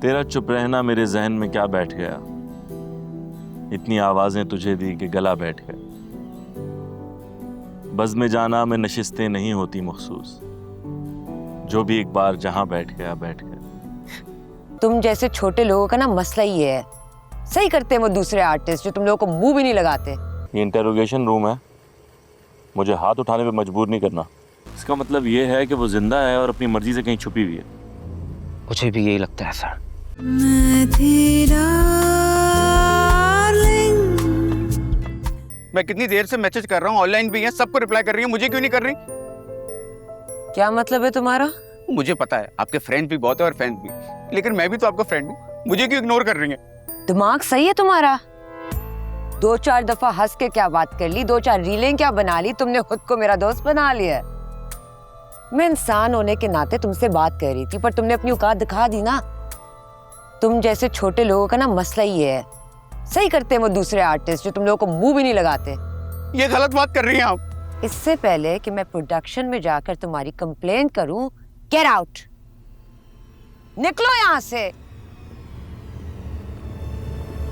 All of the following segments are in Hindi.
तेरा चुप रहना मेरे जहन में क्या बैठ गया, इतनी आवाजें तुझे दी कि गला बैठ गया। बज़्म जाना में नशिस्तें नहीं होती मखसूस, जो भी एक बार जहां बैठ गया बैठ गया। तुम जैसे छोटे लोगों का ना मसला ही है, सही करते हैं वो दूसरे आर्टिस्ट जो तुम लोगों को मुंह भी नहीं लगाते। ये इंटेरोगेशन रूम है, मुझे हाथ उठाने पे मजबूर नहीं करना। इसका मतलब ये है कि वो जिंदा है और अपनी मर्जी से कहीं छुपी हुई है। मुझे भी यही लगता है सर। मैं कितनी देर से मैसेज कर रहा हूँ, ऑनलाइन भी है, सबको रिप्लाई कर रही है, मुझे क्यों नहीं कर रही? क्या मतलब है तुम्हारा? मुझे पता है आपके फ्रेंड भी बहुत है और फैन भी, लेकिन मैं भी तो आपका फ्रेंड हूँ, मुझे क्यों इग्नोर कर रही है? दिमाग सही है तुम्हारा? 2-4 दफा हंस के क्या बात कर ली, 2-4 रीलें क्या बना ली, तुमने खुद को मेरा दोस्त बना लिया। मैं इंसान होने के नाते तुमसे बात कर रही थी, पर तुमने अपनी औकात दिखा दी ना। तुम जैसे छोटे लोगों का ना मसला ही है, सही करते हैं वो दूसरे आर्टिस्ट जो तुम लोगों को मुंह भी नहीं लगाते। ये गलत बात कर रही हैं आप। इससे पहले कि मैं प्रोडक्शन में जाकर तुम्हारी कंप्लेंट करूं, गेट आउट, निकलो यहां से।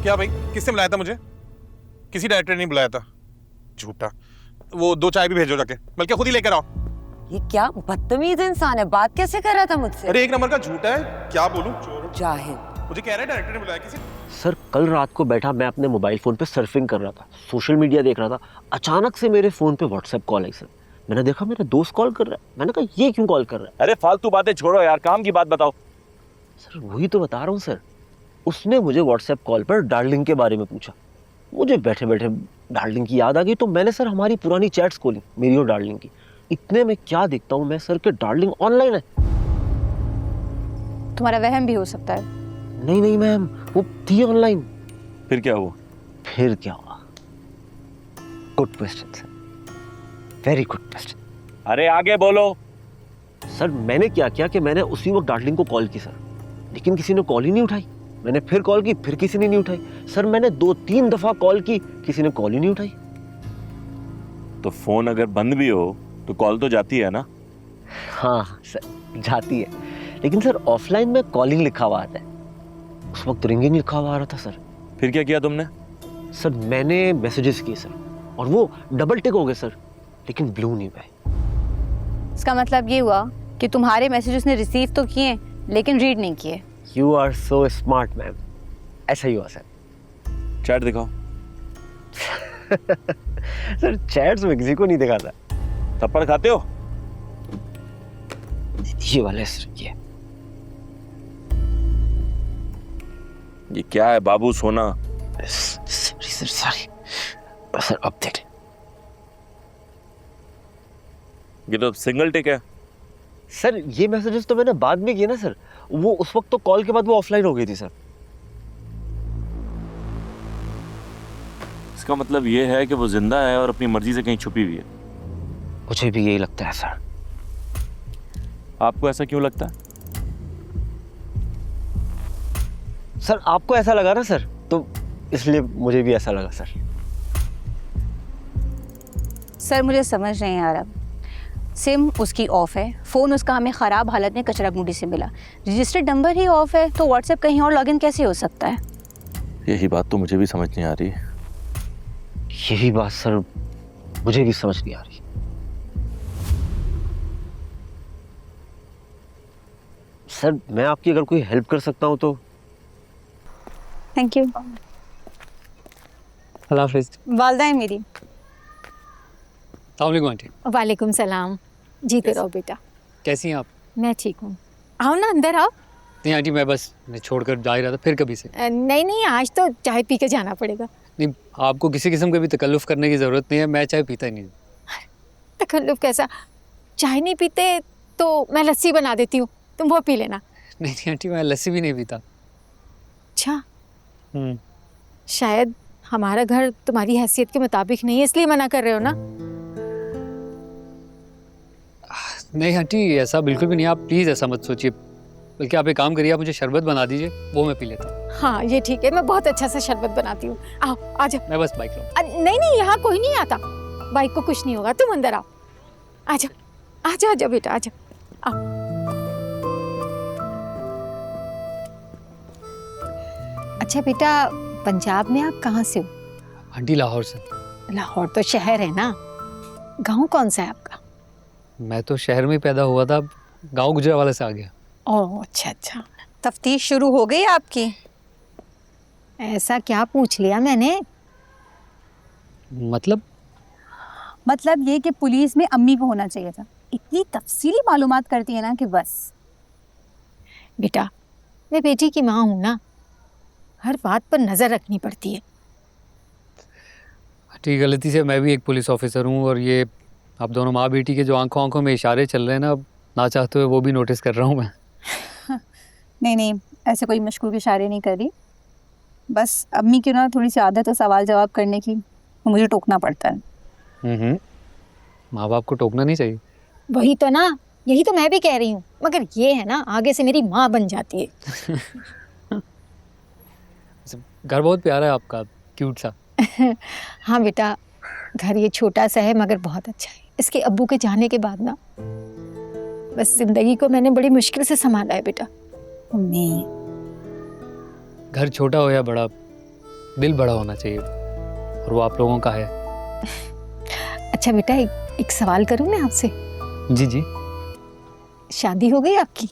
क्या भाई, किसने बुलाया था मुझे? किसी डायरेक्टर ने नहीं बुलाया था, झूठा। वो 2 चाय भी भेजो जाके, बल्कि खुद ही लेकर आओ। ये क्या बदतमीज इंसान है, बात कैसे कर रहा था मुझसे? अरे 1 नंबर का झूठा है, क्या बोलूं? जाहिल। मुझे कह रहा है डायरेक्टर ने बुलाया किसी। सर कल रात को बैठा मैं अपने मोबाइल फ़ोन पे सर्फिंग कर रहा था, सोशल मीडिया देख रहा था। अचानक से मेरे फ़ोन पे व्हाट्सएप कॉल आई सर। मैंने देखा मेरा दोस्त कॉल कर रहा है। मैंने कहा ये क्यों कॉल कर रहा है? अरे फालतू बातें छोड़ो यार, काम की बात बताओ। सर वही तो बता रहा हूँ सर। उसने मुझे व्हाट्सएप कॉल पर डार्लिंग के बारे में पूछा। मुझे बैठे बैठे डार्लिंग की याद आ गई, तो मैंने सर हमारी पुरानी चैट्स खोली, मेरी और डार्लिंग की। इतने में क्या देखता हूँ मैं सर कि डार्लिंग ऑनलाइन है। तुम्हारा वहम भी हो सकता है। नहीं नहीं मैम, वो थी ऑनलाइन। फिर क्या हुआ? फिर क्या हुआ? Good question sir, very good question. अरे आगे बोलो। सर मैंने क्या किया कि मैंने उसी वक्त डार्लिंग को कॉल की सर, लेकिन किसी ने कॉल ही नहीं उठाई। मैंने फिर कॉल की, फिर किसी ने नहीं उठाई। सर मैंने 2-3 दफा कॉल की, किसी ने कॉल ही नहीं उठाई। तो फोन अगर बंद भी हो तो कॉल तो जाती है ना? हाँ सर जाती है, लेकिन सर ऑफलाइन में कॉलिंग लिखा हुआ आता है, उस वक्त रिंगिंग लिखा हुआ आ रहा था सर। फिर क्या किया तुमने? सर मैंने मैसेजेस किए सर, और वो डबल टिक हो गए सर, लेकिन ब्लू नहीं पाए। इसका मतलब ये हुआ कि तुम्हारे मैसेज उसने रिसीव तो किए लेकिन रीड नहीं किए। You are so smart ma'am. ऐसा ही हुआ सर। चैट दिखाओ। सर चैट्स में किसी को नहीं दिखा था। थप्पड़ खाते हो? ये वाला सर, ये क्या है बाबू सोना? सॉरी सर, सॉरी सर, अब देख। ये तो सिंगल टिक है। सर ये मैसेजेस तो मैंने बाद में किए ना सर, वो उस वक्त तो कॉल के बाद वो ऑफलाइन हो गई थी सर। इसका मतलब ये है कि वो जिंदा है और अपनी मर्जी से कहीं छुपी हुई है। मुझे भी यही लगता है सर। आपको ऐसा क्यों लगता है? सर आपको ऐसा लगा ना सर, तो इसलिए मुझे भी ऐसा लगा सर। सर मुझे समझ नहीं आ रहा, सिम उसकी ऑफ है, फ़ोन उसका हमें ख़राब हालत में कचरा कुंडी से मिला, रजिस्टर्ड नंबर ही ऑफ है, तो व्हाट्सएप कहीं और लॉगिन कैसे हो सकता है? यही बात तो मुझे भी समझ नहीं आ रही। यही बात सर मुझे भी समझ नहीं आ रही। सर मैं आपकी अगर कोई हेल्प कर सकता हूँ तो। Thank you. अल्लाह हाफिज़। वालदा है मेरी। अस्सलाम आंटी। वालेकुम सलाम। जीते रहो बेटा। कैसी हैं आप? मैं ठीक हूँ। आओ ना अंदर आओ। नहीं आंटी, मैं छोड़कर जा ही रहा था, फिर कभी से। नहीं नहीं, आज तो चाय पी के जाना पड़ेगा। नहीं, आपको किसी किस्म का भी तकल्लुफ़ करने की ज़रूरत नहीं है, मैं चाय पीता ही नहीं। तकल्लुफ़ कैसा? चाय नहीं पीते तो मैं लस्सी बना देती हूँ, तुम वो पी लेना। नहीं नहीं आंटी, मैं लस्सी भी नहीं पीता। अच्छा, शायद हमारा घर तुम्हारी हैसियत के मुताबिक नहीं है, इसलिए मना कर रहे हो ना? नहीं आंटी, ऐसा बिल्कुल भी नहीं, आप प्लीज़ ऐसा मत सोचिए। बल्कि आप एक काम करिए, आप मुझे शरबत बना दीजिए, वो मैं पी लेता हूँ। हाँ ये ठीक है, मैं बहुत अच्छा सा शरबत बनाती हूँ। आओ आ जाओ। मैं बस बाइक लाऊं। नहीं नहीं, यहाँ कोई नहीं आता, बाइक को कुछ नहीं होगा, तुम अंदर आओ। आ जाओ आ जाओ बेटा, आ जाओ। आओ। अच्छा बेटा, पंजाब में आप कहाँ से हो? आंटी लाहौर से। लाहौर तो शहर है ना, गांव कौन सा है आपका? मैं तो शहर में ही पैदा हुआ था, गांव गुजरावाला से आ गया। ओह अच्छा अच्छा। तफ्तीश शुरू हो गई आपकी? ऐसा क्या पूछ लिया मैंने? मतलब ये कि पुलिस में अम्मी को होना चाहिए था। इतनी तफसीली मालूमात करती है ना कि बस। बेटा, मैं बेटी की माँ हूँ ना, हर बात पर नजर रखनी पड़ती है। आंटी गलती से मैं भी एक पुलिस ऑफिसर हूँ, और ये आप दोनों माँ बेटी के जो आंखों आंखों में इशारे चल रहे हैं ना, अब ना चाहते हुए वो भी नोटिस कर रहा हूँ मैं। नहीं, ऐसे कोई मशकूक इशारे नहीं कर रही। बस अम्मी की ना थोड़ी सी आदत है सवाल जवाब करने की, तो मुझे टोकना पड़ता है। माँ बाप को टोकना नहीं चाहिए। वही तो ना, यही तो मैं भी कह रही हूँ, मगर ये है ना, आगे से मेरी माँ बन जाती है। घर बहुत प्यारा है आपका, क्यूट सा। हाँ बेटा, घर ये छोटा सा है मगर बहुत अच्छा है। इसके अब्बू के जाने के बाद ना बस जिंदगी को मैंने बड़ी मुश्किल से संभाला है बेटा। मम्मी, घर छोटा हो या बड़ा, दिल बड़ा होना चाहिए, और वो आप लोगों का है। अच्छा बेटा, एक सवाल करूँ मैं आपसे? जी जी शादी हो गई आपकी?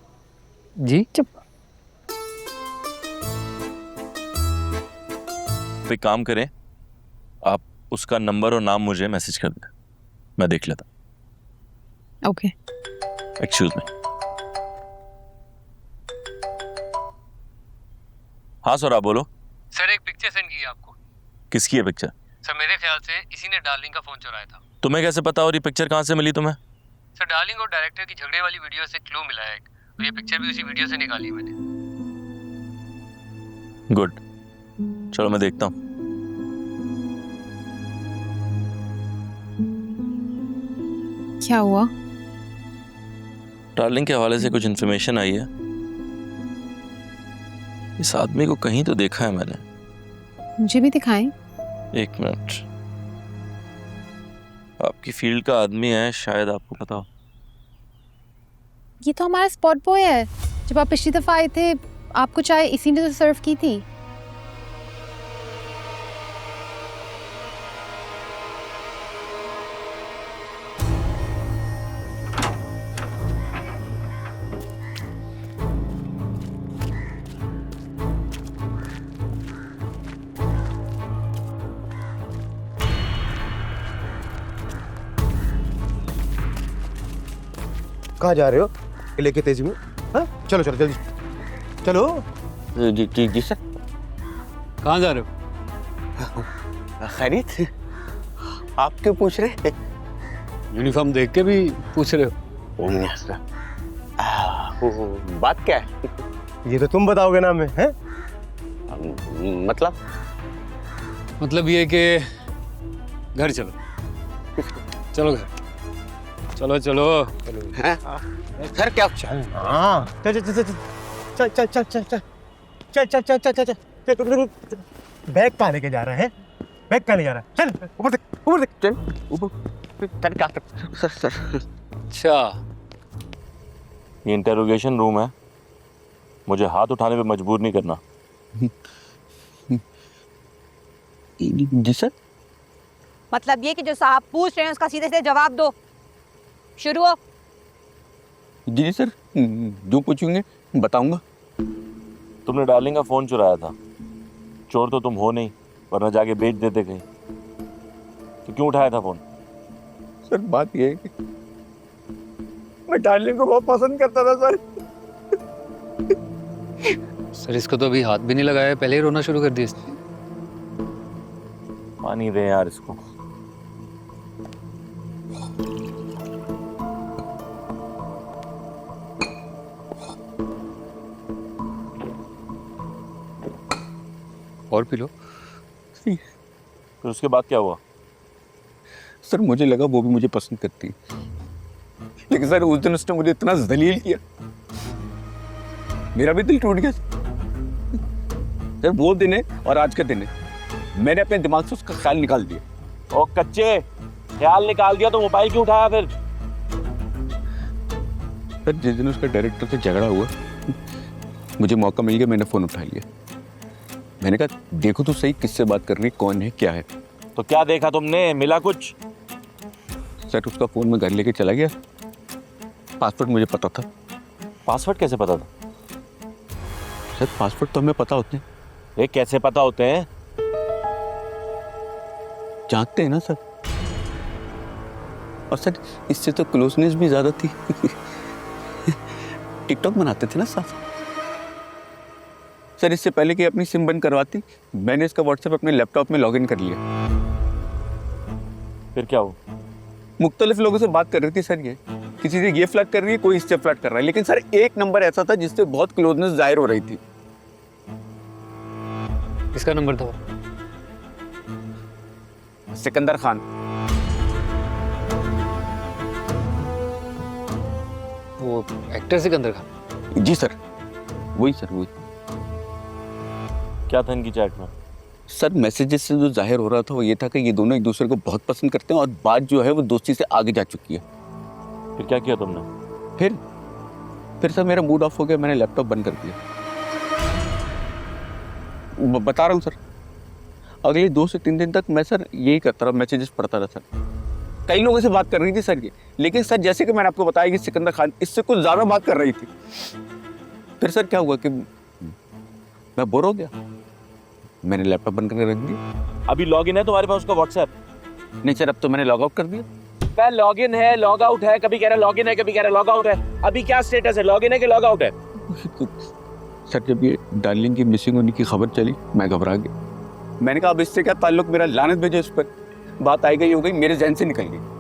जी। चुप। तो एक काम करें, आप उसका नंबर और नाम मुझे मैसेज कर दें, मैं देख लेता। ओके। Excuse me. हाँ सर, आप बोलो। सर एक पिक्चर सेंड की है आपको। किसकी है पिक्चर? सर मेरे ख्याल से इसी ने डार्लिंग का फोन चुराया था। तुम्हें कैसे पता, और ये पिक्चर कहाँ से मिली तुम्हें? सर डार्लिंग और डायरेक्टर की झगड़े वाली वीडियो से क्लू मिला है एक, और ये पिक्चर भी उसी वीडियो से निकाली है मैंने। गुड, चलो मैं देखता हूँ। क्या हुआ? डार्लिंग के हवाले से कुछ इन्फॉर्मेशन आई है। इस आदमी को कहीं तो देखा है मैंने। मुझे भी दिखाएं। एक मिनट, आपकी फील्ड का आदमी है, शायद आपको पता हो। ये तो हमारा स्पॉट बॉय है। जब आप पिछली दफा आए थे, आपको चाय इसी ने तो सर्व की थी। कहाँ जा रहे हो लेके तेजी में? हाँ चलो चलो जल्दी चलो। जी जी जी सर। कहाँ जा रहे हो? खैरियत? आप क्यों पूछ रहे? यूनिफॉर्म देख के भी पूछ रहे हो? बात क्या है? ये तो तुम बताओगे ना हमें, हैं? मतलब ये कि घर चलो, चलो घर, चलो चलो। सर क्या? हाँ चल चल चल चल चल चल चल चल चल चल चल चल चल चल। बैग कहाँ लेके जा रहा है? बैग कहाँ ले जा रहा है? चल ऊपर देख, ऊपर देख, चल ऊपर। सर क्या? सर अच्छा, ये इंटेरोगेशन रूम है, मुझे हाथ उठाने पे मजबूर नहीं करना। जी सर। मतलब ये कि जो साहब पूछ रहे हैं उसका सीधे से जवाब दो। शुरू हो। जी सर, जो पूछेंगे बताऊंगा। तुमने डार्लिंग का फोन चुराया था। चोर तो तुम हो नहीं, वरना जाके बेच देते कहीं। तो क्यों उठाया था फोन? सर बात ये है कि मैं डार्लिंग को बहुत पसंद करता था सर। सर इसको तो अभी हाथ भी नहीं लगाया, पहले ही रोना शुरू कर दिया इसने। पानी दे यार इसको। और पी लो। फिर उसके बाद क्या हुआ? सर मुझे लगा वो भी मुझे पसंद करती है, लेकिन सर उस दिन उसने मुझे इतना जलील किया, मेरा भी दिल टूट गया। सर वो दिन है और आज का दिन है, मैंने अपने दिमाग से उसका ख्याल निकाल दिया। ओ कच्चे, ख्याल निकाल दिया तो मोबाइल क्यों उठाया फिर? सर जिस दिन उसका डायरेक्टर से झगड़ा हुआ, मुझे मौका मिल गया, मैंने फोन उठा लिया। मैंने कहा देखो तो सही किससे बात कर रही है, कौन है, क्या है। तो क्या देखा तुमने, मिला कुछ? सर उसका फ़ोन मैं घर लेके चला गया, पासवर्ड मुझे पता था। पासवर्ड कैसे पता था? सर पासवर्ड तो हमें पता होते हैं, ये कैसे पता होते हैं? जानते हैं ना सर। और सर इससे तो क्लोजनेस भी ज़्यादा थी। टिकटॉक बनाते थे ना साथ। सर इससे पहले कि अपनी सिम बंद करवाती, मैंने इसका व्हाट्सएप अपने लैपटॉप में लॉगिन कर लिया। फिर क्या हुआ? मुख्तलिफ लोगों से बात कर रही थी सर, ये किसी से ये फ्लर्ट कर रही है, कोई इससे फ्लर्ट कर रहा है, लेकिन सर एक नंबर ऐसा था जिससे बहुत क्लोजनेस जाहिर हो रही थी। किसका नंबर था? सिकंदर खान। वो एक्टर सिकंदर खान? जी सर, वही सर वही। क्या था इनकी चैट में? सर मैसेजेस से जो जाहिर हो रहा था वो ये था कि ये दोनों एक दूसरे को बहुत पसंद करते हैं और बात जो है वो दोस्ती से आगे जा चुकी है। फिर क्या किया तुमने? फिर सर मेरा मूड ऑफ हो गया, मैंने लैपटॉप बंद कर दिया। बता रहा हूँ सर, अगले 2 से 3 दिन तक मैं सर यही करता रहा, मैसेजेस पढ़ता रहा सर। कई लोगों से बात कर रही थी सर ये, लेकिन सर जैसे कि मैंने आपको बताया कि सिकंदर खान इससे कुछ ज़्यादा बात कर रही थी। फिर सर क्या हुआ कि मैं बोर हो गया, मैंने लैपटॉप बंद करके रख दिया। अभी लॉगिन है तुम्हारे पास उसका व्हाट्सएप? नहीं सर, अब तो मैंने लॉग आउट कर दिया। लॉगिन है, लॉग आउट है, कभी कह रहा लॉगिन है, कभी कह रहा लॉग आउट है। अभी क्या स्टेटस है, लॉगिन है कि लॉग आउट है? सर जब ये डार्लिंग की मिसिंग होने की खबर चली, मैं घबरा गया। मैंने कहा अब इससे क्या ताल्लुक, मेरा लानत भेजो इस पर। बात आई गई हो गई, मेरे जहन से निकल गई।